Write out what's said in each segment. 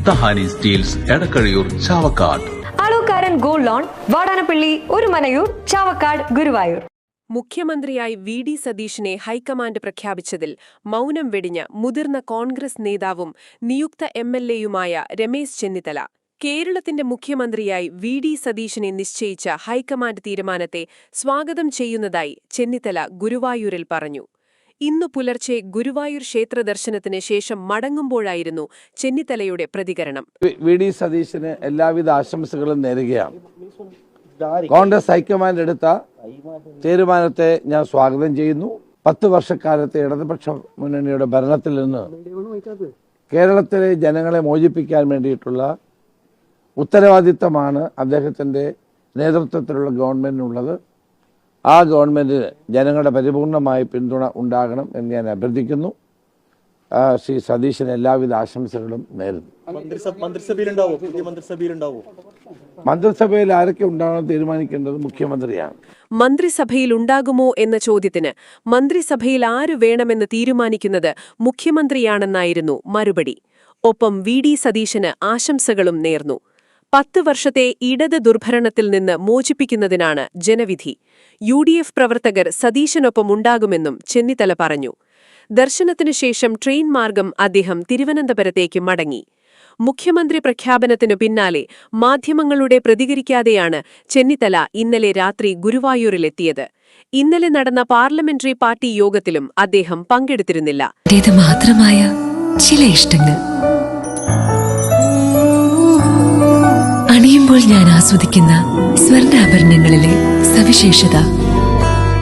തഹാനി steels Edakkazhiyur Chavakkad. Alukkaran gold loan Vadanappally Orumanayur Chavakkad Guruvayur. മുഖ്യമന്ത്രിയായി V D സതീശിനെ high command പ്രഖ്യാപിച്ചതിൽ മൗനം വെടിഞ്ഞ മുതിർന്ന കോൺഗ്രസ് നേതാവും നിയുക്ത എംഎൽഎയുമായ രമേശ് ചെന്നിത്തല കേരളത്തിന്റെ മുഖ്യമന്ത്രിയായി വി ഡി സതീശിനെ നിശ്ചയിച്ച ഹൈക്കമാൻഡ് തീരുമാനത്തെ സ്വാഗതം ചെയ്യുന്നതായി ചെന്നിത്തല ഗുരുവായൂരിൽ പറഞ്ഞു. ഇന്നു പുലർച്ചെ ഗുരുവായൂർ ക്ഷേത്ര ദർശനത്തിന് ശേഷം മടങ്ങുമ്പോഴായിരുന്നു ചെന്നിത്തലയുടെ പ്രതികരണം. വി ഡി സതീശന് എല്ലാവിധ ആശംസകളും നേരുകയാണ്. കോൺഗ്രസ് ഹൈക്കമാൻഡ് എടുത്ത തീരുമാനത്തെ ഞാൻ സ്വാഗതം ചെയ്യുന്നു. 10 വർഷക്കാലത്തെ ഇടതുപക്ഷ മുന്നണിയുടെ ഭരണത്തിൽ നിന്ന് കേരളത്തിലെ ജനങ്ങളെ മോചിപ്പിക്കാൻ വേണ്ടിയിട്ടുള്ള ഉത്തരവാദിത്തമാണ് അദ്ദേഹത്തിന്റെ നേതൃത്വത്തിലുള്ള ഗവൺമെന്റിനുള്ളത്. ആ ഗവൺമെന്റിന് ജനങ്ങളുടെ പരിപൂർണമായ പിന്തുണ ഉണ്ടാകണം എന്ന് ഞാൻ അഭ്യർത്ഥിക്കുന്നു. ശ്രീ സതീശന് എല്ലാവിധ ആശംസകളും നേരുന്നു. മന്ത്രിസഭയിൽ ആരൊക്കെ ഉണ്ടാകണം തീരുമാനിക്കേണ്ടത് മുഖ്യമന്ത്രിയാണ്. മന്ത്രിസഭയിൽ ഉണ്ടാകുമോ എന്ന ചോദ്യത്തിന് മന്ത്രിസഭയിൽ ആരു വേണമെന്ന് തീരുമാനിക്കുന്നത് മുഖ്യമന്ത്രിയാണെന്നായിരുന്നു മറുപടി. ഒപ്പം വി ഡി സതീശന് ആശംസകളും നേർന്നു. 10 വർഷത്തെ ഇടത് ദുർഭരണത്തിൽ നിന്ന് മോചിപ്പിക്കുന്നതിനാണ് ജനവിധി. UDF പ്രവർത്തകർ സതീശനൊപ്പം ഉണ്ടാകുമെന്നും ചെന്നിത്തല പറഞ്ഞു. ദർശനത്തിനു ശേഷം ട്രെയിൻ മാർഗം അദ്ദേഹം തിരുവനന്തപുരത്തേക്ക് മടങ്ങി. മുഖ്യമന്ത്രി പ്രഖ്യാപനത്തിനു പിന്നാലെ മാധ്യമങ്ങളുടെ പ്രതികരിക്കാതെയാണ് ചെന്നിത്തല ഇന്നലെ രാത്രി ഗുരുവായൂരിലെത്തിയത്. ഇന്നലെ നടന്ന പാർലമെന്ററി പാർട്ടി യോഗത്തിലും അദ്ദേഹം പങ്കെടുത്തിരുന്നില്ല. മാത്രമായ ചില ഇഷ്ടങ്ങൾ അണിയുമ്പോൾ ഞാൻ ആസ്വദിക്കുന്ന സ്വർണ്ണാഭരണങ്ങളിലെ സവിശേഷത.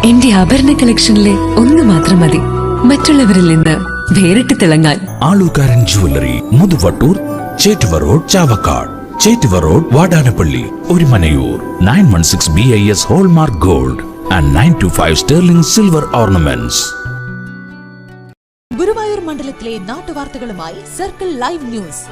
എന്റെ ആഭരണ കളക്ഷനിലെ ഒന്ന് മാത്രം മതി മറ്റുള്ളവരിൽ നിന്ന് വേറിട്ട് തിളങ്ങാൻ. Alukkaran jewellery, Muthuvattoor, Chettuva road, Chavakkad, Chettuva road, Vadanappally, Orumanayur. 916 BIS hallmark gold and 925 sterling silver ornaments. Guruvayur മണ്ഡലത്തിലെ നാട്ടുവാർത്തകളുമായി സർക്കിൾ ലൈവ് ന്യൂസ്.